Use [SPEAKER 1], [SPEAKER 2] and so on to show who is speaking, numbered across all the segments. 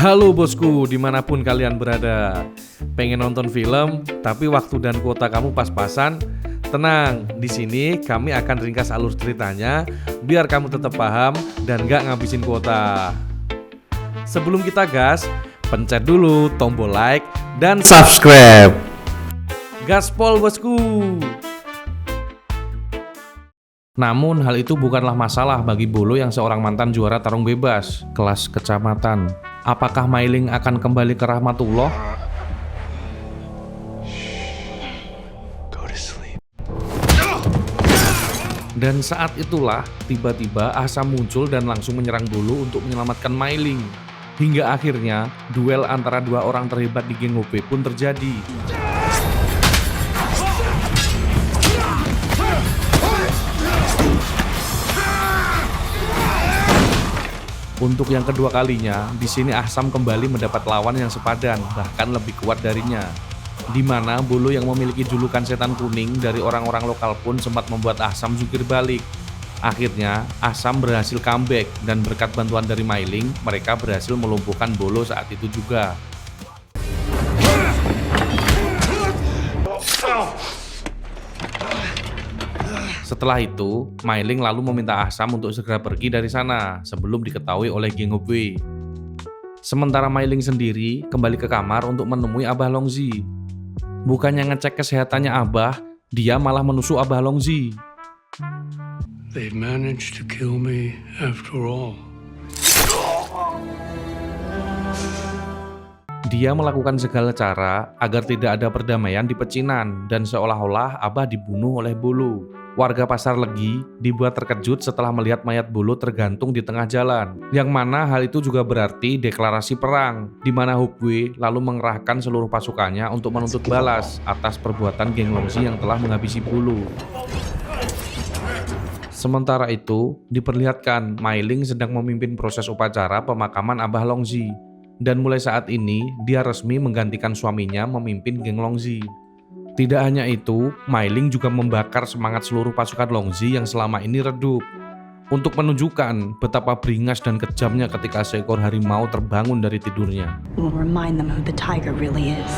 [SPEAKER 1] Halo bosku, dimanapun kalian berada. Pengen nonton film, tapi waktu dan kuota kamu pas-pasan? Tenang, di sini kami akan ringkas alur ceritanya, biar kamu tetap paham dan gak ngabisin kuota. Sebelum kita gas, pencet dulu tombol like dan subscribe. Gaspol bosku! Namun hal itu bukanlah masalah bagi Bolo yang seorang mantan juara tarung bebas kelas kecamatan. Apakah Mailing akan kembali ke rahmatullah? Dan saat itulah tiba-tiba Ahsam muncul dan langsung menyerang Bolo untuk menyelamatkan Mailing. Hingga akhirnya duel antara dua orang terhebat di geng OP pun terjadi. Untuk yang kedua kalinya, di sini Ahsam kembali mendapat lawan yang sepadan, bahkan lebih kuat darinya. Di mana Bolo yang memiliki julukan setan kuning dari orang-orang lokal pun sempat membuat Ahsam jungkir balik. Akhirnya, Ahsam berhasil comeback dan berkat bantuan dari Mailing, mereka berhasil melumpuhkan Bolo saat itu juga. Setelah itu, Mailing lalu meminta Ahsam untuk segera pergi dari sana sebelum diketahui oleh geng OP. Sementara Mailing sendiri kembali ke kamar untuk menemui Abah Longzi. Bukannya ngecek kesehatannya Abah, dia malah menusuk Abah Longzi.
[SPEAKER 2] They managed to kill me after all.
[SPEAKER 1] Dia melakukan segala cara agar tidak ada perdamaian di pecinan dan seolah-olah Abah dibunuh oleh Bolo. Warga Pasar Legi dibuat terkejut setelah melihat mayat Bolo tergantung di tengah jalan. Yang mana hal itu juga berarti deklarasi perang, di mana Hubwe lalu mengerahkan seluruh pasukannya untuk menuntut balas atas perbuatan geng Longzi yang telah menghabisi Bolo. Sementara itu, diperlihatkan Mailing sedang memimpin proses upacara pemakaman Abah Longzi. Dan mulai saat ini, dia resmi menggantikan suaminya memimpin geng Longzi. Tidak hanya itu, Mailing juga membakar semangat seluruh pasukan Longzi yang selama ini redup. Untuk menunjukkan betapa beringas dan kejamnya ketika seekor harimau terbangun dari tidurnya.
[SPEAKER 3] We'll remind them who the tiger really is.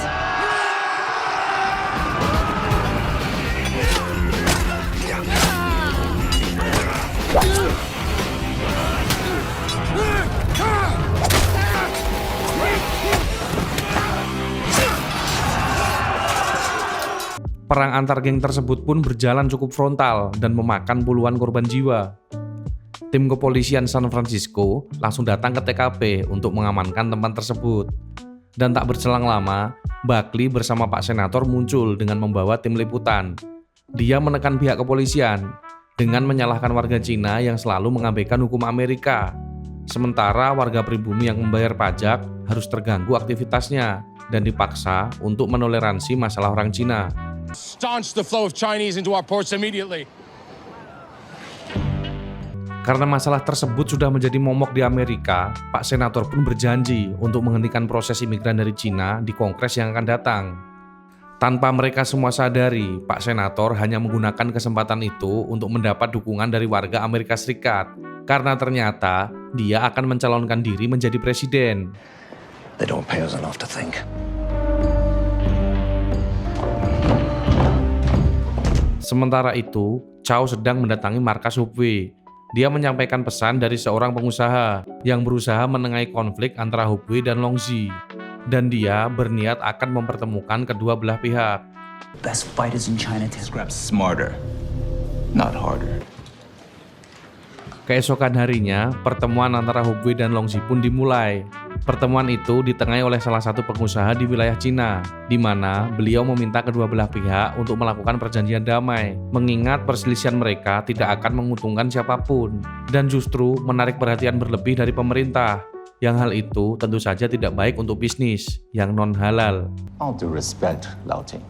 [SPEAKER 1] Perang antar geng tersebut pun berjalan cukup frontal dan memakan puluhan korban jiwa. Tim kepolisian San Francisco langsung datang ke TKP untuk mengamankan tempat tersebut. Dan tak berselang lama, Buckley bersama Pak Senator muncul dengan membawa tim liputan. Dia menekan pihak kepolisian dengan menyalahkan warga Cina yang selalu mengabaikan hukum Amerika. Sementara warga pribumi yang membayar pajak harus terganggu aktivitasnya dan dipaksa untuk menoleransi masalah orang Cina.
[SPEAKER 4] Staunch the flow of Chinese into our ports immediately.
[SPEAKER 1] Karena masalah tersebut sudah menjadi momok di Amerika, Pak Senator pun berjanji untuk menghentikan proses imigran dari Cina di Kongres yang akan datang. Tanpa mereka semua sadari, Pak Senator hanya menggunakan kesempatan itu untuk mendapat dukungan dari warga Amerika Serikat. Karena ternyata dia akan mencalonkan diri menjadi presiden.
[SPEAKER 5] They don't pay us enough to think.
[SPEAKER 1] Sementara itu, Chow sedang mendatangi markas Hubwe. Dia menyampaikan pesan dari seorang pengusaha yang berusaha menengahi konflik antara Hubwe dan Longzi. Dan dia berniat akan mempertemukan kedua belah pihak.
[SPEAKER 5] Best fighters in China to scrap smarter, not harder.
[SPEAKER 1] Keesokan harinya, pertemuan antara Hubwe dan Longzi pun dimulai. Pertemuan itu ditengahi oleh salah satu pengusaha di wilayah Cina, di mana beliau meminta kedua belah pihak untuk melakukan perjanjian damai, mengingat perselisihan mereka tidak akan menguntungkan siapapun, dan justru menarik perhatian berlebih dari pemerintah, yang hal itu tentu saja tidak baik untuk bisnis yang non-halal.
[SPEAKER 6] All due respect, Lao Ting.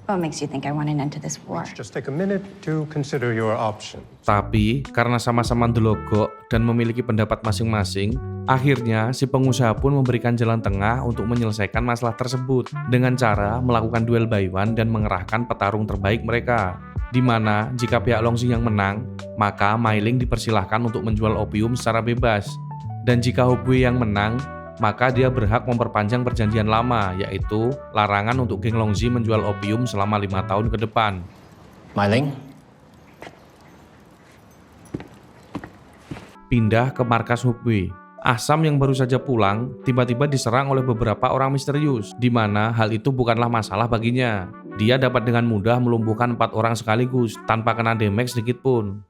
[SPEAKER 3] What makes you think I want an end to this war?
[SPEAKER 2] Just take a minute to consider your options.
[SPEAKER 1] Tapi, karena sama-sama ndelogok dan memiliki pendapat masing-masing, akhirnya si pengusaha pun memberikan jalan tengah untuk menyelesaikan masalah tersebut dengan cara melakukan duel by one dan mengerahkan petarung terbaik mereka. Di mana jika pihak Longzi yang menang, maka Mailing dipersilahkan untuk menjual opium secara bebas. Dan jika Hubwe yang menang, maka dia berhak memperpanjang perjanjian lama, yaitu larangan untuk geng Longzhi menjual opium selama 5 tahun ke depan.
[SPEAKER 6] Mai Ling,
[SPEAKER 1] Pindah ke markas Hubei. Asam yang baru saja pulang tiba-tiba diserang oleh beberapa orang misterius, di mana hal itu bukanlah masalah baginya. Dia dapat dengan mudah melumpuhkan 4 orang sekaligus tanpa kena damage sedikit pun.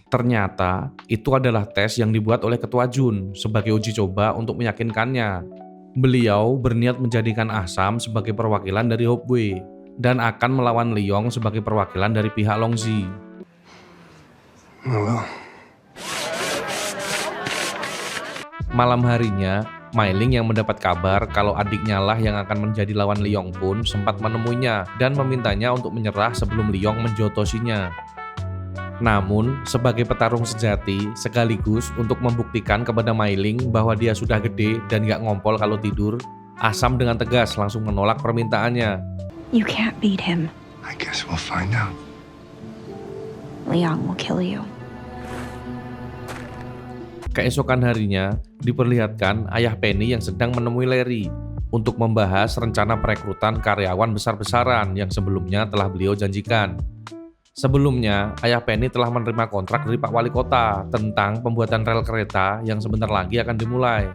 [SPEAKER 1] Ternyata itu adalah tes yang dibuat oleh Ketua Jun sebagai uji coba untuk meyakinkannya. Beliau berniat menjadikan Asam sebagai perwakilan dari Hubei dan akan melawan Liong sebagai perwakilan dari pihak Longzhi.
[SPEAKER 2] Oh well.
[SPEAKER 1] Malam harinya, Mai Ling yang mendapat kabar kalau adiknya lah yang akan menjadi lawan Liong pun sempat menemuinya dan memintanya untuk menyerah sebelum Liong menjotosinya. Namun, sebagai petarung sejati, sekaligus untuk membuktikan kepada Mai Ling bahwa dia sudah gede dan gak ngompol kalau tidur, Asam dengan tegas langsung menolak permintaannya.
[SPEAKER 3] You can't beat him.
[SPEAKER 2] I guess we'll find out.
[SPEAKER 3] Liang will kill you.
[SPEAKER 1] Keesokan harinya, diperlihatkan ayah Penny yang sedang menemui Larry untuk membahas rencana perekrutan karyawan besar-besaran yang sebelumnya telah beliau janjikan. Sebelumnya, ayah Penny telah menerima kontrak dari Pak Wali Kota tentang pembuatan rel kereta yang sebentar lagi akan dimulai.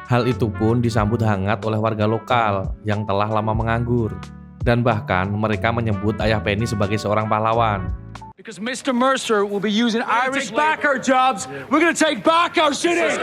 [SPEAKER 1] Hal itu pun disambut hangat oleh warga lokal yang telah lama menganggur. Dan bahkan mereka menyebut ayah Penny sebagai seorang pahlawan.
[SPEAKER 4] Because Mr. Mercer will be using Irish back our jobs. We're gonna take back our city.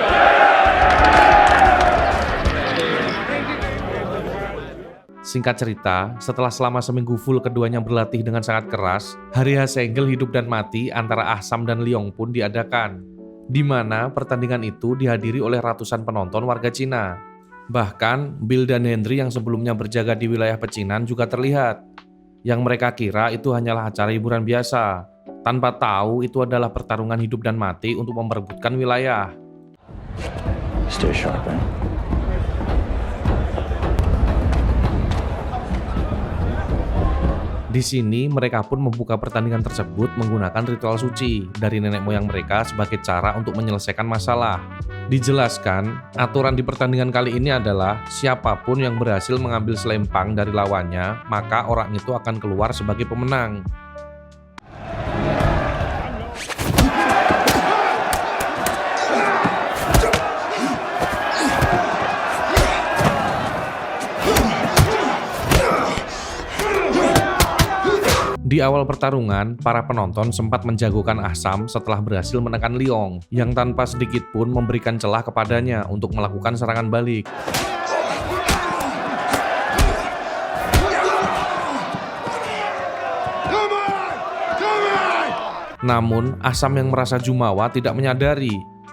[SPEAKER 1] Singkat cerita, setelah selama seminggu full keduanya berlatih dengan sangat keras, hari hasenggel hidup dan mati antara Asam dan Liong pun diadakan, di mana pertandingan itu dihadiri oleh ratusan penonton warga Cina. Bahkan, Bill dan Henry yang sebelumnya berjaga di wilayah pecinan juga terlihat. Yang mereka kira itu hanyalah acara hiburan biasa, tanpa tahu itu adalah pertarungan hidup dan mati untuk memperebutkan wilayah.
[SPEAKER 6] stay sharp, eh?
[SPEAKER 1] Di sini mereka pun membuka pertandingan tersebut menggunakan ritual suci dari nenek moyang mereka sebagai cara untuk menyelesaikan masalah. Dijelaskan, aturan di pertandingan kali ini adalah siapapun yang berhasil mengambil selempang dari lawannya, maka orang itu akan keluar sebagai pemenang. Di awal pertarungan, para penonton sempat menjagokan Asam setelah berhasil menekan Liong, yang tanpa sedikit pun memberikan celah kepadanya untuk melakukan serangan balik. Namun, Asam yang merasa jumawa tidak menyadari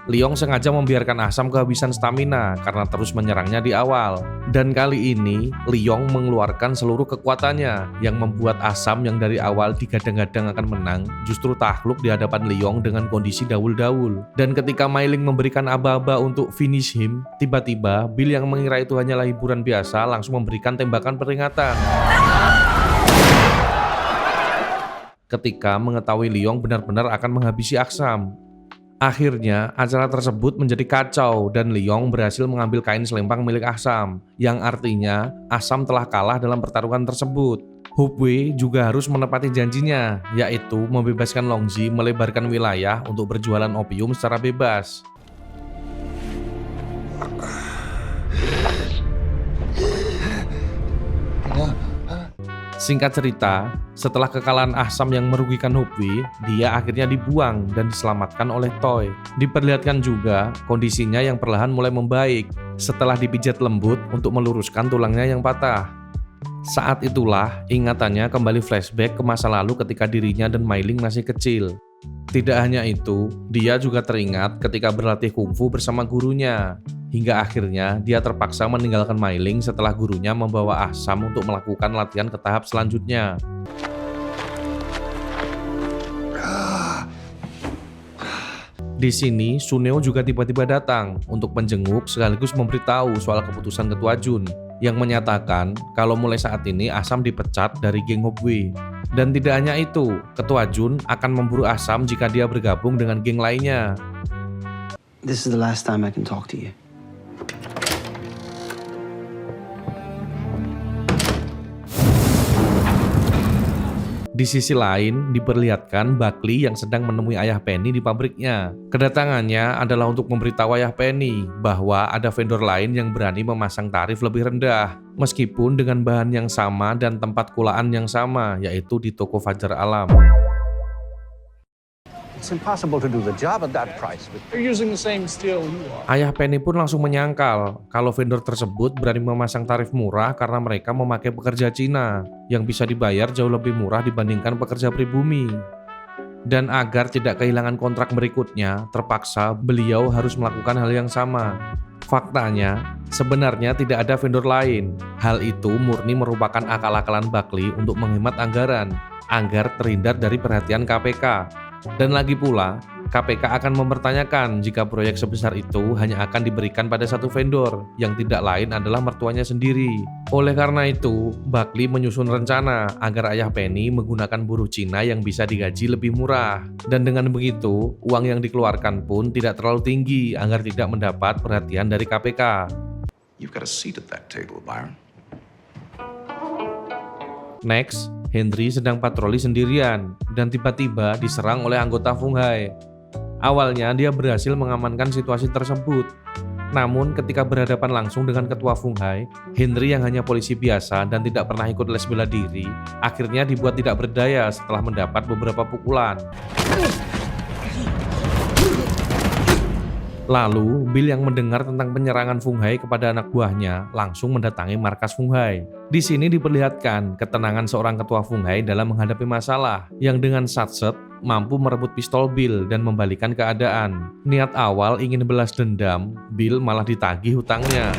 [SPEAKER 1] Liong sengaja membiarkan Asam kehabisan stamina karena terus menyerangnya di awal. Dan kali ini, Liong mengeluarkan seluruh kekuatannya yang membuat Asam yang dari awal digadang-gadang akan menang justru takluk di hadapan Liong dengan kondisi daul-daul. Dan ketika Mai Ling memberikan aba-aba untuk finish him, tiba-tiba Bill yang mengira itu hanyalah hiburan biasa langsung memberikan tembakan peringatan. Ketika mengetahui Liong benar-benar akan menghabisi Asam. Akhirnya, acara tersebut menjadi kacau dan Liong berhasil mengambil kain selempang milik Asam, yang artinya Asam telah kalah dalam pertarungan tersebut. Hubei juga harus menepati janjinya, yaitu membebaskan Longzhi melebarkan wilayah untuk berjualan opium secara bebas. Singkat cerita, setelah kekalahan Asam yang merugikan Hubei, dia akhirnya dibuang dan diselamatkan oleh Toy. Diperlihatkan juga kondisinya yang perlahan mulai membaik setelah dipijat lembut untuk meluruskan tulangnya yang patah. Saat itulah ingatannya kembali flashback ke masa lalu ketika dirinya dan Mai Ling masih kecil. Tidak hanya itu, dia juga teringat ketika berlatih kungfu bersama gurunya. Hingga akhirnya dia terpaksa meninggalkan Mai Ling setelah gurunya membawa Asam untuk melakukan latihan ke tahap selanjutnya. Di sini, Suneo juga tiba-tiba datang untuk menjenguk sekaligus memberitahu soal keputusan Ketua Jun. yang menyatakan kalau mulai saat ini Ahsam dipecat dari geng Hobby. Dan tidak hanya itu, Ketua Jun akan memburu Ahsam jika dia bergabung dengan geng lainnya.
[SPEAKER 7] This is the last time I can talk to you.
[SPEAKER 1] Di sisi lain, diperlihatkan Buckley yang sedang menemui ayah Penny di pabriknya. Kedatangannya adalah untuk memberitahu ayah Penny bahwa ada vendor lain yang berani memasang tarif lebih rendah, meskipun dengan bahan yang sama dan tempat kulaan yang sama, yaitu di toko Fajar Alam.
[SPEAKER 6] It's impossible to do the job at that price.
[SPEAKER 4] They're using the same steel you are.
[SPEAKER 1] Ayah Penny pun langsung menyangkal kalau vendor tersebut berani memasang tarif murah karena mereka memakai pekerja Cina yang bisa dibayar jauh lebih murah dibandingkan pekerja pribumi. Dan agar tidak kehilangan kontrak berikutnya, terpaksa beliau harus melakukan hal yang sama. Faktanya, sebenarnya tidak ada vendor lain. Hal itu murni merupakan akal-akalan Buckley untuk menghemat anggaran agar terhindar dari perhatian KPK. Dan lagi pula, KPK akan mempertanyakan jika proyek sebesar itu hanya akan diberikan pada satu vendor yang tidak lain adalah mertuanya sendiri. Oleh karena itu, Buckley menyusun rencana agar ayah Penny menggunakan buruh Cina yang bisa digaji lebih murah. Dan dengan begitu, uang yang dikeluarkan pun tidak terlalu tinggi agar tidak mendapat perhatian dari KPK.
[SPEAKER 8] You've got a seat at that table, Byron.
[SPEAKER 1] Next, Henry sedang patroli sendirian dan tiba-tiba diserang oleh anggota Fung Hai. Awalnya dia berhasil mengamankan situasi tersebut. Namun ketika berhadapan langsung dengan ketua Fung Hai, Henry yang hanya polisi biasa dan tidak pernah ikut les bela diri, akhirnya dibuat tidak berdaya setelah mendapat beberapa pukulan. Lalu, Bill yang mendengar tentang penyerangan Fung Hai kepada anak buahnya langsung mendatangi markas Fung Hai. Di sini diperlihatkan ketenangan seorang ketua Fung Hai dalam menghadapi masalah, yang dengan satset mampu merebut pistol Bill dan membalikan keadaan. Niat awal ingin balas dendam, Bill malah ditagih hutangnya.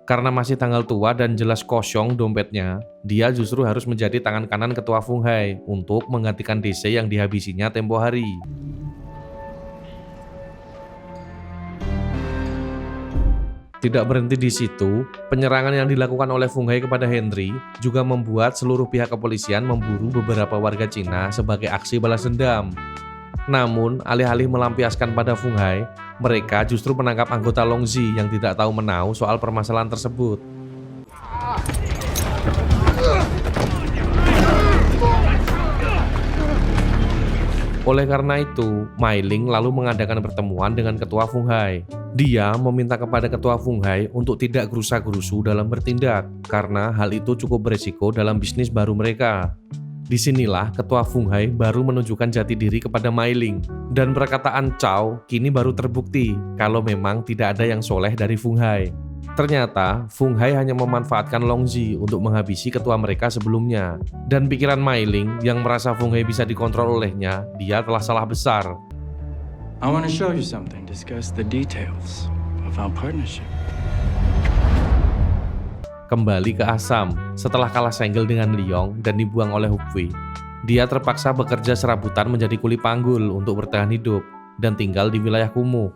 [SPEAKER 1] Karena masih tanggal tua dan jelas kosong dompetnya, dia justru harus menjadi tangan kanan ketua Fung Hai untuk menggantikan DC yang dihabisinya tempo hari. Tidak berhenti di situ, penyerangan yang dilakukan oleh Fung Hai kepada Henry juga membuat seluruh pihak kepolisian memburu beberapa warga Cina sebagai aksi balas dendam. Namun, alih-alih melampiaskan pada Fung Hai, mereka justru menangkap anggota Longzi yang tidak tahu menau soal permasalahan tersebut. Oleh karena itu, Mai Ling lalu mengadakan pertemuan dengan ketua Fung Hai. Dia meminta kepada ketua Fung Hai untuk tidak gerusa-gerusu dalam bertindak, karena hal itu cukup beresiko dalam bisnis baru mereka. Disinilah ketua Fung Hai baru menunjukkan jati diri kepada Mai Ling, dan perkataan Chow kini baru terbukti kalau memang tidak ada yang soleh dari Fung Hai. Ternyata Fung Hai hanya memanfaatkan Longzi untuk menghabisi ketua mereka sebelumnya, dan pikiran Mai Ling yang merasa Fung Hai bisa dikontrol olehnya, dia telah salah besar.
[SPEAKER 9] I want to show you something, discuss the details of our partnership.
[SPEAKER 1] Kembali ke Ahsam, setelah kalah senggel dengan Leong dan dibuang oleh Hupwi, dia terpaksa bekerja serabutan menjadi kuli panggul untuk bertahan hidup dan tinggal di wilayah kumuh.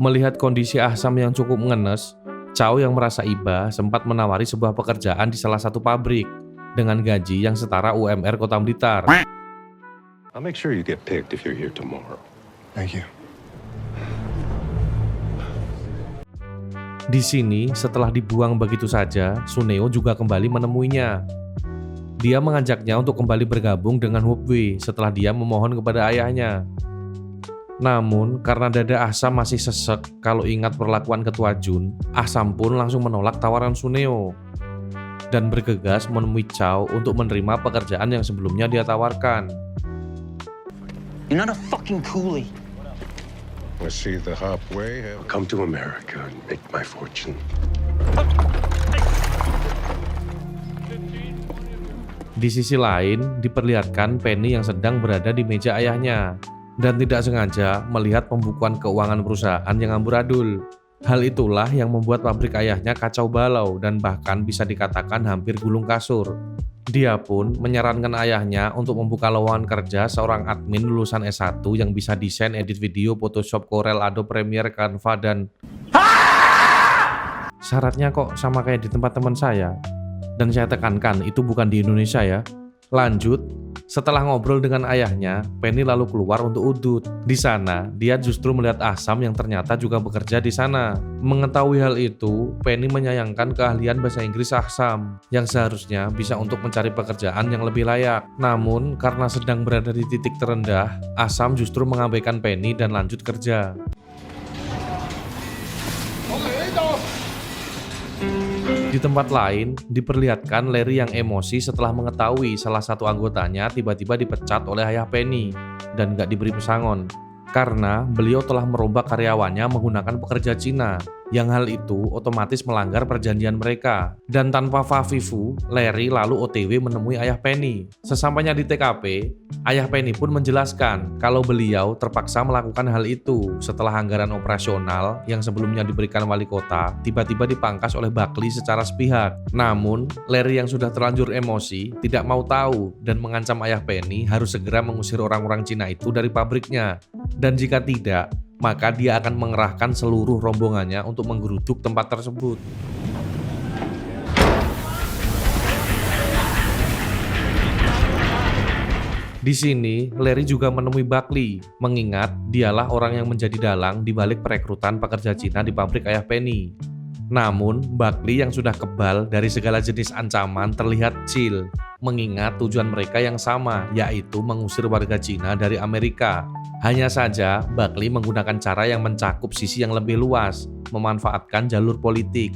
[SPEAKER 1] Melihat kondisi Ahsam yang cukup ngenes, Chow yang merasa iba sempat menawari sebuah pekerjaan di salah satu pabrik dengan gaji yang setara UMR Kota Blitar.
[SPEAKER 10] I'll make sure you get picked if you're here tomorrow.
[SPEAKER 6] Thank you.
[SPEAKER 1] Di sini, setelah dibuang begitu saja, Suneo juga kembali menemuinya. Dia mengajaknya untuk kembali bergabung dengan Hupwi setelah dia memohon kepada ayahnya. Namun, karena dada Ahsam masih sesek kalau ingat perlakuan ketua Jun, Ahsam pun langsung menolak tawaran Suneo dan bergegas menemui Chow untuk menerima pekerjaan yang sebelumnya dia tawarkan.
[SPEAKER 7] You're not a fucking coolie.
[SPEAKER 10] I see the hop way.
[SPEAKER 2] I'll come to America and make my fortune.
[SPEAKER 1] Di sisi lain, diperlihatkan Penny yang sedang berada di meja ayahnya dan tidak sengaja melihat pembukuan keuangan perusahaan yang amburadul. Hal itulah yang membuat pabrik ayahnya kacau balau dan bahkan bisa dikatakan hampir gulung kasur. Dia pun menyarankan ayahnya untuk membuka lowongan kerja seorang admin lulusan S1 yang bisa desain edit video, Photoshop, Corel, Adobe Premiere, Canva, dan syaratnya kok sama kayak di tempat teman saya. Dan saya tekankan itu bukan di Indonesia ya. Lanjut, setelah ngobrol dengan ayahnya, Penny lalu keluar untuk udut. Di sana, dia justru melihat Asam yang ternyata juga bekerja di sana. Mengetahui hal itu, Penny menyayangkan keahlian bahasa Inggris Asam yang seharusnya bisa untuk mencari pekerjaan yang lebih layak. Namun, karena sedang berada di titik terendah, Asam justru mengabaikan Penny dan lanjut kerja. Di tempat lain, diperlihatkan Larry yang emosi setelah mengetahui salah satu anggotanya tiba-tiba dipecat oleh ayah Penny dan gak diberi pesangon karena beliau telah merombak karyawannya menggunakan pekerja Cina, yang hal itu otomatis melanggar perjanjian mereka. Dan tanpa Fafifu, Larry lalu OTW menemui ayah Penny. Sesampainya di TKP, ayah Penny pun menjelaskan kalau beliau terpaksa melakukan hal itu setelah anggaran operasional yang sebelumnya diberikan wali kota tiba-tiba dipangkas oleh Buckley secara sepihak. Namun, Larry yang sudah terlanjur emosi tidak mau tahu dan mengancam ayah Penny harus segera mengusir orang-orang Cina itu dari pabriknya. Dan jika tidak, maka dia akan mengerahkan seluruh rombongannya untuk menggeruduk tempat tersebut. Di sini, Larry juga menemui Buckley, mengingat dialah orang yang menjadi dalang di balik perekrutan pekerja Cina di pabrik ayah Penny. Namun, Buckley yang sudah kebal dari segala jenis ancaman terlihat chill, mengingat tujuan mereka yang sama, yaitu mengusir warga Cina dari Amerika. Hanya saja, Buckley menggunakan cara yang mencakup sisi yang lebih luas, memanfaatkan jalur politik.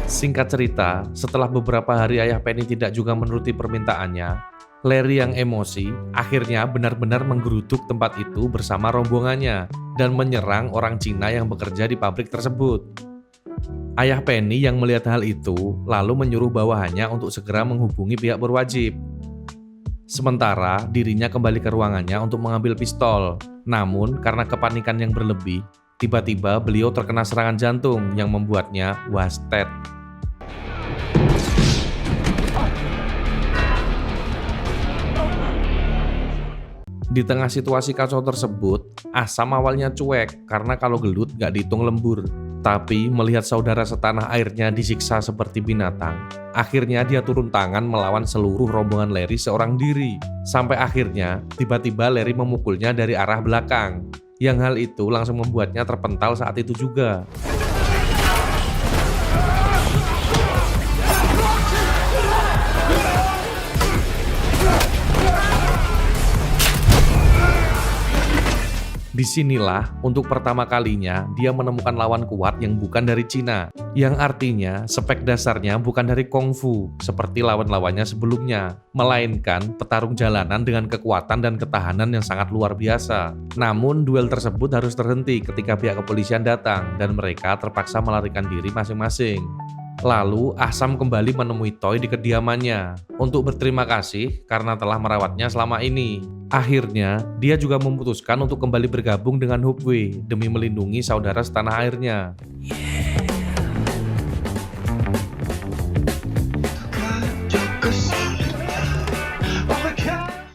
[SPEAKER 1] Singkat cerita, setelah beberapa hari ayah Penny tidak juga menuruti permintaannya, Larry yang emosi akhirnya benar-benar menggeruduk tempat itu bersama rombongannya dan menyerang orang Cina yang bekerja di pabrik tersebut. Ayah Penny yang melihat hal itu lalu menyuruh bawahannya untuk segera menghubungi pihak berwajib. Sementara dirinya kembali ke ruangannya untuk mengambil pistol. Namun karena kepanikan yang berlebih, tiba-tiba beliau terkena serangan jantung yang membuatnya wasted. Di tengah situasi kacau tersebut, Asam awalnya cuek karena kalau gelut gak dihitung lembur. Tapi melihat saudara setanah airnya disiksa seperti binatang, akhirnya dia turun tangan melawan seluruh rombongan Larry seorang diri. Sampai akhirnya tiba-tiba Larry memukulnya dari arah belakang, yang hal itu langsung membuatnya terpental saat itu juga. Disinilah untuk pertama kalinya dia menemukan lawan kuat yang bukan dari Cina, yang artinya spek dasarnya bukan dari kungfu seperti lawan-lawannya sebelumnya, melainkan petarung jalanan dengan kekuatan dan ketahanan yang sangat luar biasa. Namun duel tersebut harus terhenti ketika pihak kepolisian datang dan mereka terpaksa melarikan diri masing-masing. Lalu Asam kembali menemui Toy di kediamannya untuk berterima kasih karena telah merawatnya selama ini. Akhirnya, dia juga memutuskan untuk kembali bergabung dengan Hubway demi melindungi saudara setanah airnya.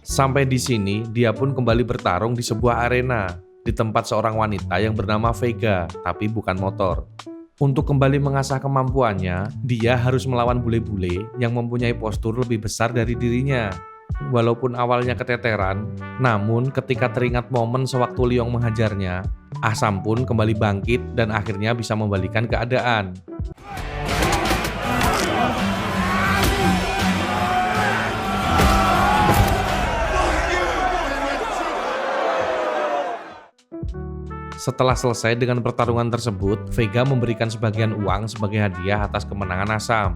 [SPEAKER 1] Sampai di sini, dia pun kembali bertarung di sebuah arena di tempat seorang wanita yang bernama Vega, tapi bukan motor. Untuk kembali mengasah kemampuannya, dia harus melawan bule-bule yang mempunyai postur lebih besar dari dirinya. Walaupun awalnya keteteran, namun ketika teringat momen sewaktu Leong menghajarnya, Asam pun kembali bangkit dan akhirnya bisa membalikan keadaan. Setelah selesai dengan pertarungan tersebut, Vega memberikan sebagian uang sebagai hadiah atas kemenangan Asam.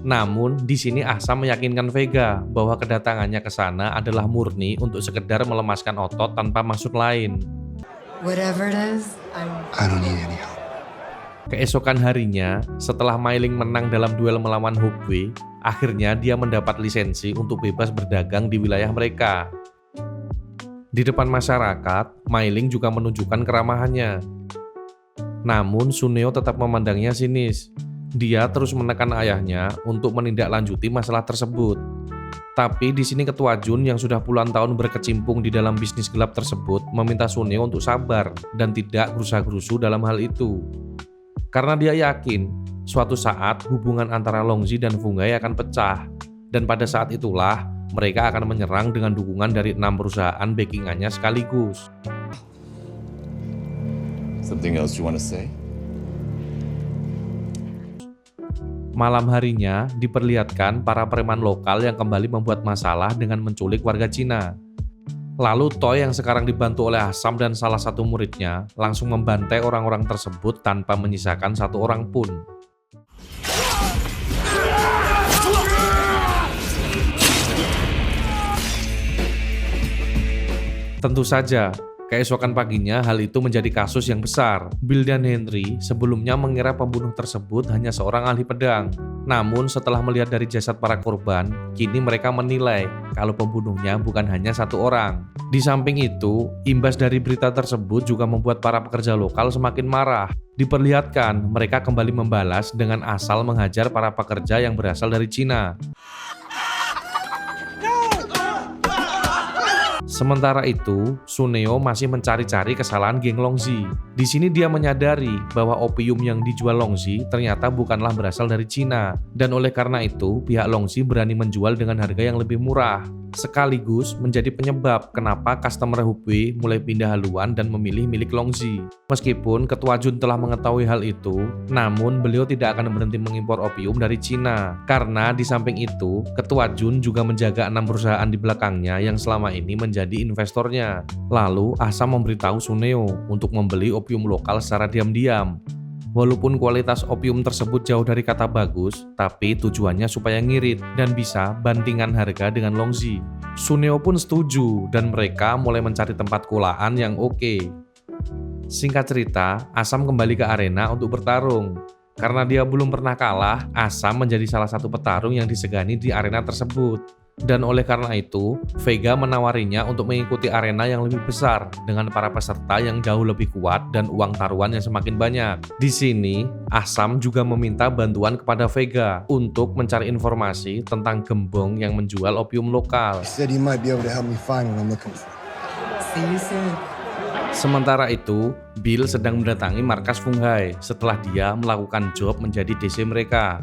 [SPEAKER 1] Namun, di sini Asam meyakinkan Vega bahwa kedatangannya ke sana adalah murni untuk sekedar melemaskan otot tanpa maksud lain.
[SPEAKER 11] Whatever it is,
[SPEAKER 6] I don't need any help.
[SPEAKER 1] Keesokan harinya, setelah Mei Ling menang dalam duel melawan Hubway, akhirnya dia mendapat lisensi untuk bebas berdagang di wilayah mereka. Di depan masyarakat, Mei Ling juga menunjukkan keramahannya. Namun Suneo tetap memandangnya sinis. Dia terus menekan ayahnya untuk menindaklanjuti masalah tersebut. Tapi di sini Ketua Jun yang sudah puluhan tahun berkecimpung di dalam bisnis gelap tersebut meminta Suneo untuk sabar dan tidak gerusa-gerusu dalam hal itu. Karena dia yakin suatu saat hubungan antara Longzi dan Funghai akan pecah, dan pada saat itulah mereka akan menyerang dengan dukungan dari 6 perusahaan backingannya sekaligus.
[SPEAKER 12] Something else you want to say?
[SPEAKER 1] Malam harinya diperlihatkan para preman lokal yang kembali membuat masalah dengan menculik warga Cina. Lalu Toy yang sekarang dibantu oleh Asam dan salah satu muridnya langsung membantai orang-orang tersebut tanpa menyisakan satu orang pun. Tentu saja, keesokan paginya hal itu menjadi kasus yang besar. Bill dan Henry sebelumnya mengira pembunuh tersebut hanya seorang ahli pedang. Namun setelah melihat dari jasad para korban, kini mereka menilai kalau pembunuhnya bukan hanya satu orang. Di samping itu, imbas dari berita tersebut juga membuat para pekerja lokal semakin marah. Diperlihatkan mereka kembali membalas dengan asal menghajar para pekerja yang berasal dari Cina. Sementara itu, Suneo masih mencari-cari kesalahan geng Longzi. Di sini dia menyadari bahwa opium yang dijual Longzi ternyata bukanlah berasal dari Cina, dan oleh karena itu pihak Longzi berani menjual dengan harga yang lebih murah. Sekaligus menjadi penyebab kenapa customer Hubei mulai pindah haluan dan memilih milik Longzi. Meskipun Ketua Jun telah mengetahui hal itu, namun beliau tidak akan berhenti mengimpor opium dari Cina. Karena di samping itu, Ketua Jun juga menjaga 6 perusahaan di belakangnya yang selama ini menjadi investornya. Lalu Asam memberitahu Suneo untuk membeli opium lokal secara diam-diam. Walaupun kualitas opium tersebut jauh dari kata bagus, tapi tujuannya supaya ngirit dan bisa bantingan harga dengan Longzi. Suneo pun setuju dan mereka mulai mencari tempat kulaan yang oke. Singkat cerita, Asam kembali ke arena untuk bertarung. Karena dia belum pernah kalah, Asam menjadi salah satu petarung yang disegani di arena tersebut. Dan oleh karena itu, Vega menawarinya untuk mengikuti arena yang lebih besar dengan para peserta yang jauh lebih kuat dan uang taruhan yang semakin banyak. Di sini, Asam juga meminta bantuan kepada Vega untuk mencari informasi tentang gembong yang menjual opium lokal. Sementara itu, Bill sedang mendatangi markas Funghai setelah dia melakukan job menjadi DC mereka.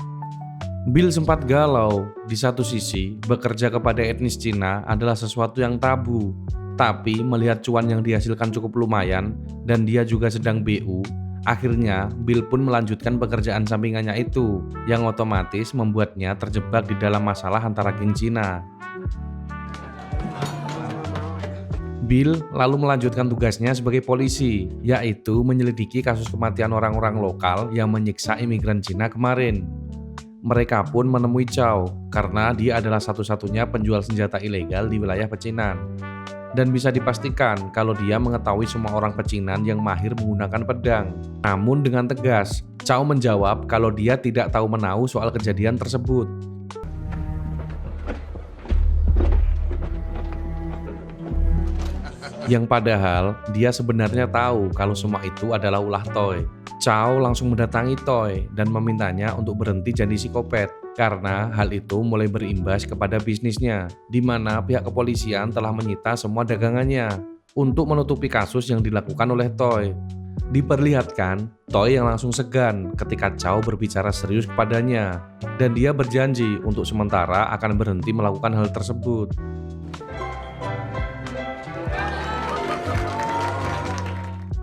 [SPEAKER 1] Bill sempat galau. Di satu sisi, bekerja kepada etnis Cina adalah sesuatu yang tabu. Tapi melihat cuan yang dihasilkan cukup lumayan dan dia juga sedang BU, akhirnya Bill pun melanjutkan pekerjaan sampingannya itu, yang otomatis membuatnya terjebak di dalam masalah antara geng Cina. Bill lalu melanjutkan tugasnya sebagai polisi, yaitu menyelidiki kasus kematian orang-orang lokal yang menyiksa imigran Cina kemarin. Mereka pun menemui Chow karena dia adalah satu-satunya penjual senjata ilegal di wilayah pecinan. Dan bisa dipastikan kalau dia mengetahui semua orang pecinan yang mahir menggunakan pedang. Namun dengan tegas, Chow menjawab kalau dia tidak tahu menahu soal kejadian tersebut. Yang padahal dia sebenarnya tahu kalau semua itu adalah ulah Toy. Chow langsung mendatangi Toy dan memintanya untuk berhenti jadi psikopat karena hal itu mulai berimbas kepada bisnisnya, di mana pihak kepolisian telah menyita semua dagangannya untuk menutupi kasus yang dilakukan oleh Toy. Diperlihatkan Toy yang langsung segan ketika Chow berbicara serius kepadanya dan dia berjanji untuk sementara akan berhenti melakukan hal tersebut.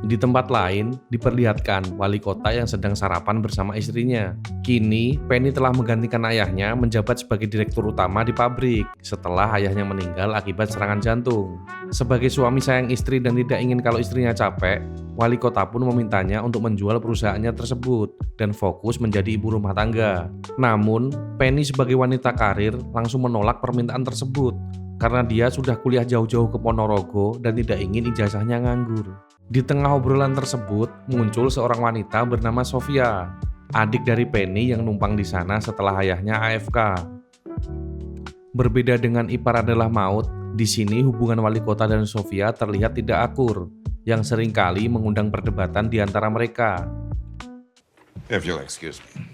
[SPEAKER 1] Di tempat lain, diperlihatkan wali kota yang sedang sarapan bersama istrinya. Kini, Penny telah menggantikan ayahnya menjabat sebagai direktur utama di pabrik setelah ayahnya meninggal akibat serangan jantung. Sebagai suami sayang istri dan tidak ingin kalau istrinya capek, wali kota pun memintanya untuk menjual perusahaannya tersebut dan fokus menjadi ibu rumah tangga. Namun, Penny sebagai wanita karir langsung menolak permintaan tersebut karena dia sudah kuliah jauh-jauh ke Ponorogo dan tidak ingin ijazahnya nganggur. Di tengah obrolan tersebut, muncul seorang wanita bernama Sofia, adik dari Penny yang numpang di sana setelah ayahnya AFK. Berbeda dengan ipar adalah maut, di sini hubungan wali kota dan Sofia terlihat tidak akur, yang seringkali mengundang perdebatan di antara mereka.
[SPEAKER 8] If you'll excuse me.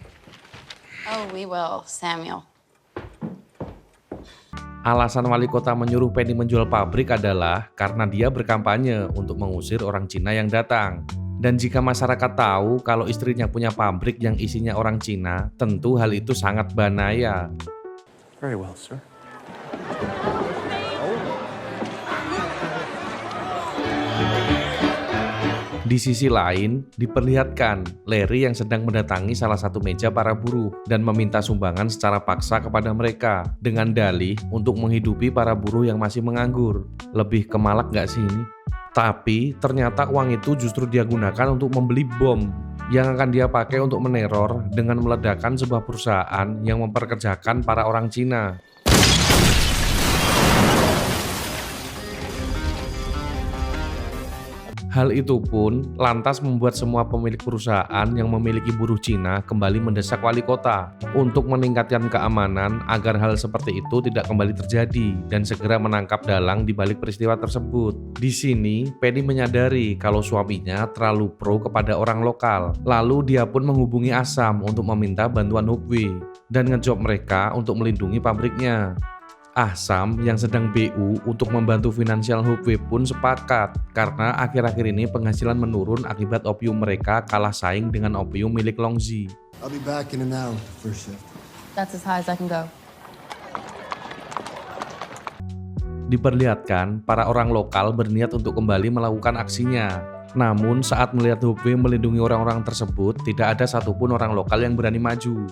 [SPEAKER 13] Oh, we will, Samuel.
[SPEAKER 1] Alasan wali kota menyuruh Penny menjual pabrik adalah karena dia berkampanye untuk mengusir orang Cina yang datang. Dan jika masyarakat tahu kalau istrinya punya pabrik yang isinya orang Cina, tentu hal itu sangat bahaya.
[SPEAKER 9] Very well, sir.
[SPEAKER 1] Di sisi lain, diperlihatkan Larry yang sedang mendatangi salah satu meja para buruh dan meminta sumbangan secara paksa kepada mereka dengan dalih untuk menghidupi para buruh yang masih menganggur. Lebih kemalak nggak sih ini? Tapi ternyata uang itu justru dia gunakan untuk membeli bom yang akan dia pakai untuk meneror dengan meledakkan sebuah perusahaan yang memperkerjakan para orang Cina. Hal itu pun lantas membuat semua pemilik perusahaan yang memiliki buruh Cina kembali mendesak wali kota untuk meningkatkan keamanan agar hal seperti itu tidak kembali terjadi dan segera menangkap dalang di balik peristiwa tersebut. Di sini, Penny menyadari kalau suaminya terlalu pro kepada orang lokal. Lalu dia pun menghubungi Assam untuk meminta bantuan Hubway dan ngejob mereka untuk melindungi pabriknya. Assam yang sedang BU untuk membantu finansial Hubway pun sepakat karena akhir-akhir ini penghasilan menurun akibat opium mereka kalah saing dengan opium milik Longzi.
[SPEAKER 6] I'll be back in an hour, first shift.
[SPEAKER 11] That's as high as I can go.
[SPEAKER 1] Diperlihatkan para orang lokal berniat untuk kembali melakukan aksinya. Namun saat melihat Hubway melindungi orang-orang tersebut, tidak ada satupun orang lokal yang berani maju.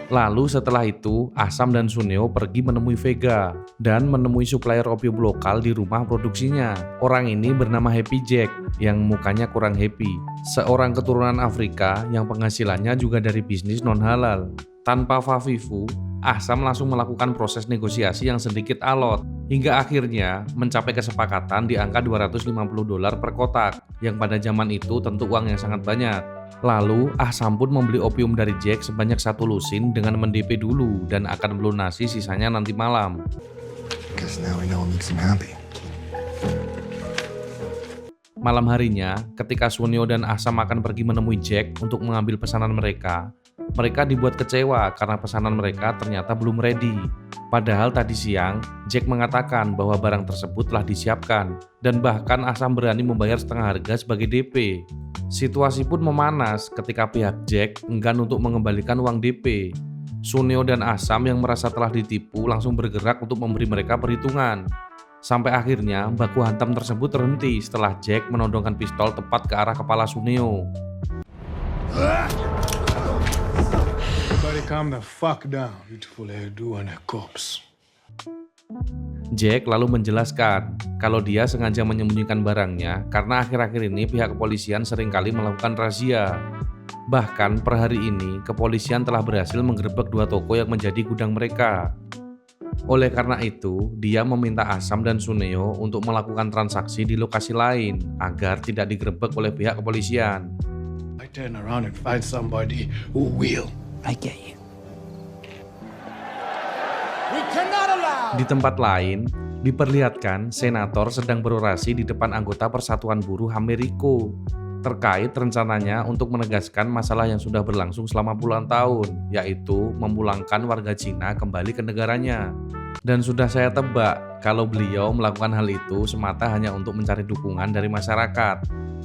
[SPEAKER 1] Lalu setelah itu, Assam dan Suneo pergi menemui Vega dan menemui supplier opium lokal di rumah produksinya. Orang ini bernama Happy Jack yang mukanya kurang happy. Seorang keturunan Afrika yang penghasilannya juga dari bisnis non-halal. Tanpa Fafifu, Assam langsung melakukan proses negosiasi yang sedikit alot hingga akhirnya mencapai kesepakatan di angka $250 per kotak yang pada zaman itu tentu uang yang sangat banyak. Lalu Assam pun membeli opium dari Jack sebanyak 1 lusin dengan men-DP dulu dan akan melunasi sisanya nanti malam. Malam harinya, ketika Suneo dan Assam akan pergi menemui Jack untuk mengambil pesanan mereka dibuat kecewa karena pesanan mereka ternyata belum ready. Padahal tadi siang, Jack mengatakan bahwa barang tersebut telah disiapkan dan bahkan Assam berani membayar setengah harga sebagai DP. Situasi pun memanas ketika pihak Jack enggan untuk mengembalikan uang DP. Suneo dan Assam yang merasa telah ditipu langsung bergerak untuk memberi mereka perhitungan. Sampai akhirnya baku hantam tersebut terhenti setelah Jack menodongkan pistol tepat ke arah kepala Suneo.
[SPEAKER 2] Everybody calm the fuck down. Beautiful hairdo and a corpse.
[SPEAKER 1] Jack lalu menjelaskan kalau dia sengaja menyembunyikan barangnya karena akhir-akhir ini pihak kepolisian seringkali melakukan razia. Bahkan per hari ini kepolisian telah berhasil menggerebek 2 toko yang menjadi gudang mereka. Oleh karena itu, dia meminta Assam dan Suneo untuk melakukan transaksi di lokasi lain agar tidak digerebek oleh pihak kepolisian.
[SPEAKER 2] I turn around and find somebody who will.
[SPEAKER 7] I get you.
[SPEAKER 1] Di tempat lain, diperlihatkan senator sedang berorasi di depan anggota Persatuan Buruh Amerika terkait rencananya untuk menegaskan masalah yang sudah berlangsung selama puluhan tahun, yaitu memulangkan warga Cina kembali ke negaranya. Dan sudah saya tebak kalau beliau melakukan hal itu semata hanya untuk mencari dukungan dari masyarakat,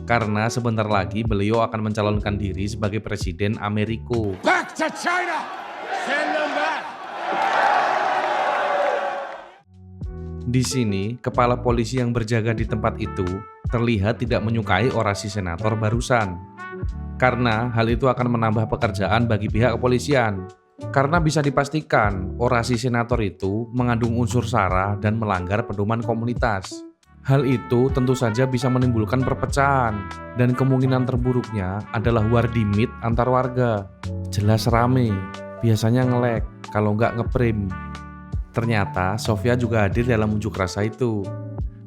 [SPEAKER 1] karena sebentar lagi beliau akan mencalonkan diri sebagai Presiden Amerika.
[SPEAKER 4] Back to China! Send them back!
[SPEAKER 1] Di sini, kepala polisi yang berjaga di tempat itu terlihat tidak menyukai orasi senator barusan. Karena hal itu akan menambah pekerjaan bagi pihak kepolisian. Karena bisa dipastikan orasi senator itu mengandung unsur sara dan melanggar pedoman komunitas. Hal itu tentu saja bisa menimbulkan perpecahan dan kemungkinan terburuknya adalah war dimit antar warga. Jelas rame, biasanya nge-lag kalau nggak nge-frame. Ternyata Sofia juga hadir dalam unjuk rasa itu.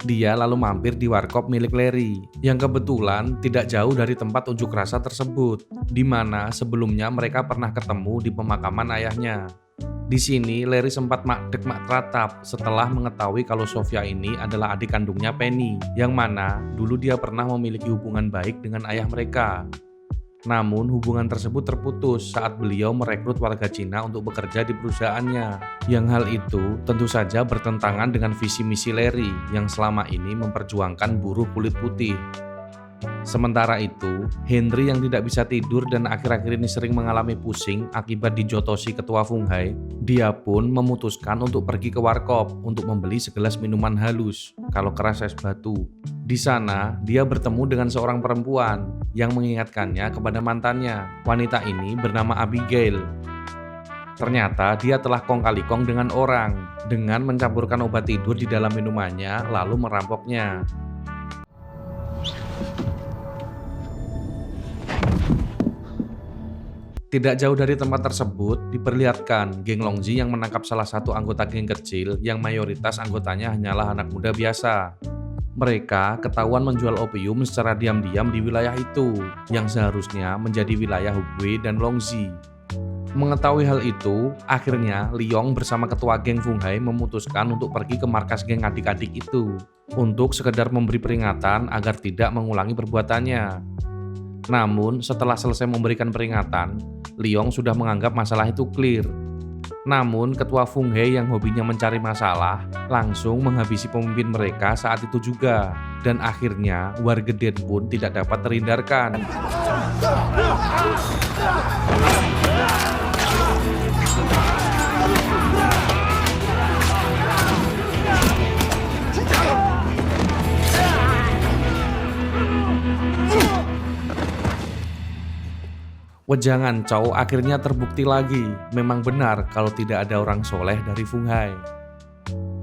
[SPEAKER 1] Dia lalu mampir di warkop milik Larry yang kebetulan tidak jauh dari tempat unjuk rasa tersebut, di mana sebelumnya mereka pernah ketemu di pemakaman ayahnya. Di sini Larry sempat makdek makratap setelah mengetahui kalau Sofia ini adalah adik kandungnya Penny, yang mana dulu dia pernah memiliki hubungan baik dengan ayah mereka. Namun hubungan tersebut terputus saat beliau merekrut warga Cina untuk bekerja di perusahaannya. Yang hal itu tentu saja bertentangan dengan visi misi Larry yang selama ini memperjuangkan buruh kulit putih. Sementara itu, Henry yang tidak bisa tidur dan akhir-akhir ini sering mengalami pusing akibat dijotosi ketua Fung Hai, dia pun memutuskan untuk pergi ke warkop untuk membeli segelas minuman halus, kalau keras es batu. Di sana, dia bertemu dengan seorang perempuan yang mengingatkannya kepada mantannya. Wanita ini bernama Abigail. Ternyata dia telah kong kali kong dengan orang dengan mencampurkan obat tidur di dalam minumannya lalu merampoknya. Tidak jauh dari tempat tersebut diperlihatkan geng Longzi yang menangkap salah satu anggota geng kecil yang mayoritas anggotanya hanyalah anak muda biasa. Mereka ketahuan menjual opium secara diam-diam di wilayah itu yang seharusnya menjadi wilayah Hubei dan Longzi. Mengetahui hal itu, akhirnya Liong bersama ketua geng Fung Hai memutuskan untuk pergi ke markas geng adik-adik itu untuk sekedar memberi peringatan agar tidak mengulangi perbuatannya. Namun setelah selesai memberikan peringatan, Liong sudah menganggap masalah itu clear. Namun ketua Fung Hai yang hobinya mencari masalah langsung menghabisi pemimpin mereka saat itu juga. Dan akhirnya Wargeden pun tidak dapat terhindarkan. Wejangan Chow akhirnya terbukti lagi, memang benar kalau tidak ada orang soleh dari Fung Hai.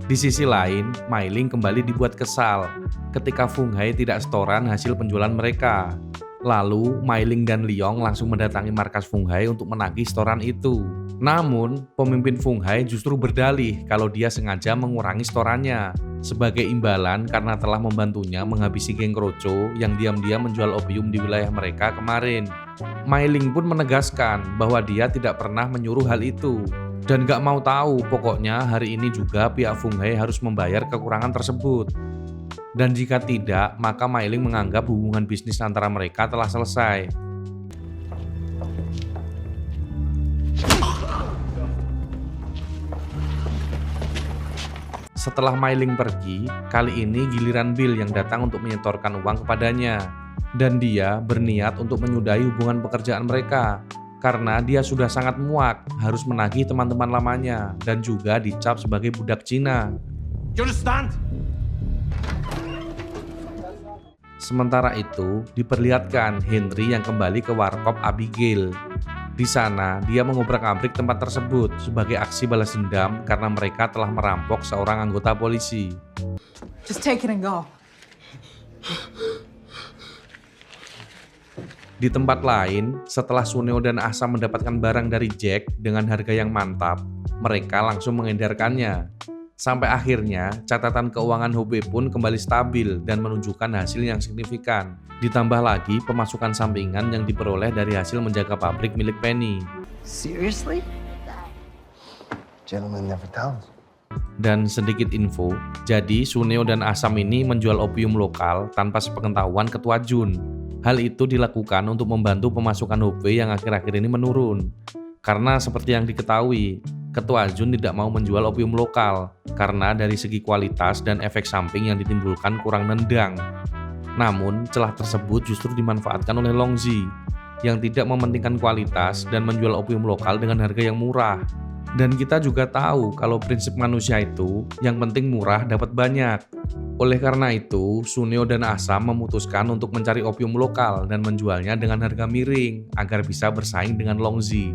[SPEAKER 1] Di sisi lain, Mei Ling kembali dibuat kesal ketika Fung Hai tidak setoran hasil penjualan mereka. Lalu, Mei Ling dan Liong langsung mendatangi markas Fung Hai untuk menagih setoran itu. Namun, pemimpin Fung Hai justru berdalih kalau dia sengaja mengurangi setorannya sebagai imbalan karena telah membantunya menghabisi geng Kroco yang diam-diam menjual opium di wilayah mereka kemarin. Mei Ling pun menegaskan bahwa dia tidak pernah menyuruh hal itu dan gak mau tahu, pokoknya hari ini juga pihak Fung Hai harus membayar kekurangan tersebut. Dan jika tidak, maka Mei Ling menganggap hubungan bisnis antara mereka telah selesai. Setelah Mei Ling pergi, kali ini giliran Bill yang datang untuk menyetorkan uang kepadanya. Dan dia berniat untuk menyudahi hubungan pekerjaan mereka karena dia sudah sangat muak harus menagih teman-teman lamanya dan juga dicap sebagai budak Cina.
[SPEAKER 8] You understand?
[SPEAKER 1] Sementara itu, diperlihatkan Henry yang kembali ke warkop Abigail. Di sana, dia mengobrak-abrik tempat tersebut sebagai aksi balas dendam karena mereka telah merampok seorang anggota polisi.
[SPEAKER 11] Just take it and go.
[SPEAKER 1] Di tempat lain, setelah Suneo dan Asa mendapatkan barang dari Jack dengan harga yang mantap, mereka langsung mengedarkannya. Sampai akhirnya, catatan keuangan Hubei pun kembali stabil dan menunjukkan hasil yang signifikan. Ditambah lagi pemasukan sampingan yang diperoleh dari hasil menjaga pabrik milik Penny.
[SPEAKER 7] Seriously?
[SPEAKER 6] Gentleman never tells.
[SPEAKER 1] Dan sedikit info, jadi Suneo dan Asam ini menjual opium lokal tanpa sepengetahuan ketua Jun. Hal itu dilakukan untuk membantu pemasukan Hubei yang akhir-akhir ini menurun. Karena seperti yang diketahui, ketua Jun tidak mau menjual opium lokal karena dari segi kualitas dan efek samping yang ditimbulkan kurang nendang. Namun, celah tersebut justru dimanfaatkan oleh Longzi yang tidak mementingkan kualitas dan menjual opium lokal dengan harga yang murah. Dan kita juga tahu kalau prinsip manusia itu yang penting murah dapat banyak. Oleh karena itu, Suneo dan Asam memutuskan untuk mencari opium lokal dan menjualnya dengan harga miring agar bisa bersaing dengan Longzi.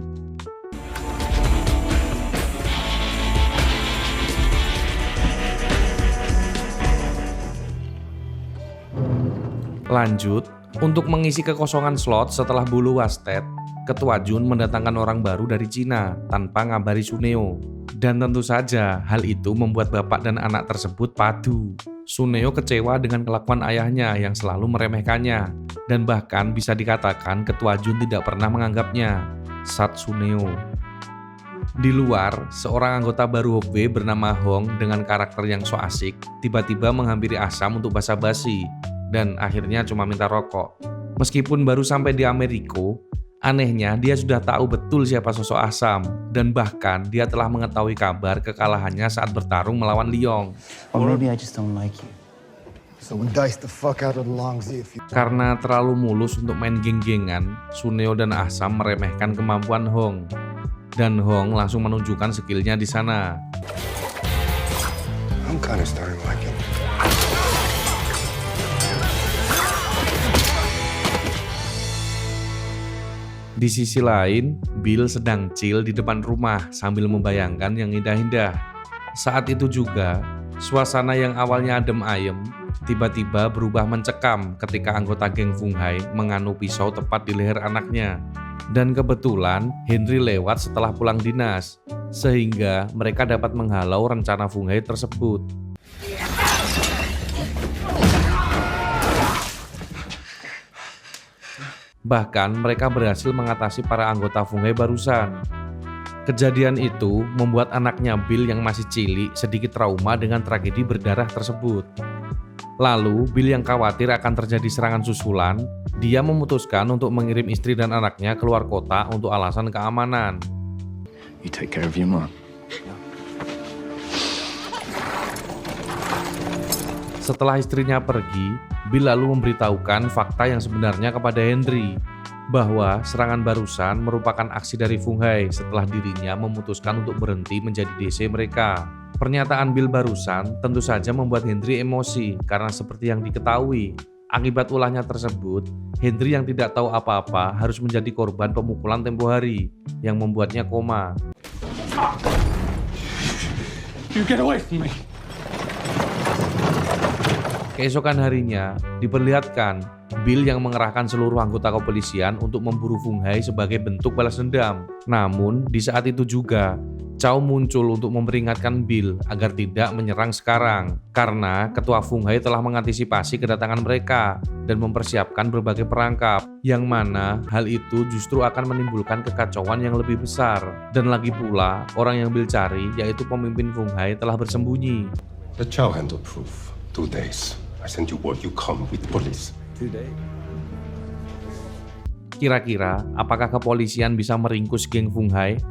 [SPEAKER 1] Lanjut, untuk mengisi kekosongan slot setelah bulu wasted, ketua Jun mendatangkan orang baru dari Cina tanpa ngabari Suneo. Dan tentu saja hal itu membuat bapak dan anak tersebut padu. Suneo kecewa dengan kelakuan ayahnya yang selalu meremehkannya. Dan bahkan bisa dikatakan ketua Jun tidak pernah menganggapnya. Sat Suneo. Di luar, seorang anggota baru Hubei bernama Hong dengan karakter yang so asik tiba-tiba menghampiri Asam untuk basa-basi dan akhirnya cuma minta rokok. Meskipun baru sampai di Amerika, anehnya dia sudah tahu betul siapa sosok Asam dan bahkan dia telah mengetahui kabar kekalahannya saat bertarung melawan Leong.
[SPEAKER 7] Or maybe I just don't like you.
[SPEAKER 6] So dice the fuck out of the Longzi if you...
[SPEAKER 1] Karena terlalu mulus untuk main geng-gengan, Suneo dan Asam meremehkan kemampuan Hong. Dan Hong langsung menunjukkan skillnya di sana.
[SPEAKER 10] I'm kind of starting to like it.
[SPEAKER 1] Di sisi lain, Bill sedang chill di depan rumah sambil membayangkan yang indah-indah. Saat itu juga, suasana yang awalnya adem ayem tiba-tiba berubah mencekam ketika anggota geng Fung Hai menganu pisau tepat di leher anaknya. Dan kebetulan Henry lewat setelah pulang dinas, sehingga mereka dapat menghalau rencana Fung Hai tersebut. Bahkan mereka berhasil mengatasi para anggota Fung Hai barusan. Kejadian itu membuat anaknya Bill yang masih cilik sedikit trauma dengan tragedi berdarah tersebut. Lalu Bill yang khawatir akan terjadi serangan susulan, dia memutuskan untuk mengirim istri dan anaknya keluar kota untuk alasan keamanan.
[SPEAKER 9] You take care of your mom.
[SPEAKER 1] Setelah istrinya pergi, Bill lalu memberitahukan fakta yang sebenarnya kepada Henry, bahwa serangan barusan merupakan aksi dari Fung Hai setelah dirinya memutuskan untuk berhenti menjadi DC mereka. Pernyataan Bill barusan tentu saja membuat Henry emosi karena seperti yang diketahui, akibat ulahnya tersebut, Henry yang tidak tahu apa-apa harus menjadi korban pemukulan tempo hari yang membuatnya koma.
[SPEAKER 2] You get away from me.
[SPEAKER 1] Keesokan harinya, diperlihatkan Bill yang mengerahkan seluruh anggota kepolisian untuk memburu Fung Hai sebagai bentuk balas dendam. Namun, di saat itu juga, Chow muncul untuk memperingatkan Bill agar tidak menyerang sekarang, karena ketua Fung Hai telah mengantisipasi kedatangan mereka dan mempersiapkan berbagai perangkap, yang mana hal itu justru akan menimbulkan kekacauan yang lebih besar. Dan lagi pula, orang yang Bill cari, yaitu pemimpin Fung Hai, telah bersembunyi.
[SPEAKER 10] The Chow handle proof. 2 days. I send you word, you come with police.
[SPEAKER 12] 2 days.
[SPEAKER 1] Kira-kira, apakah kepolisian bisa meringkus geng Fung Hai?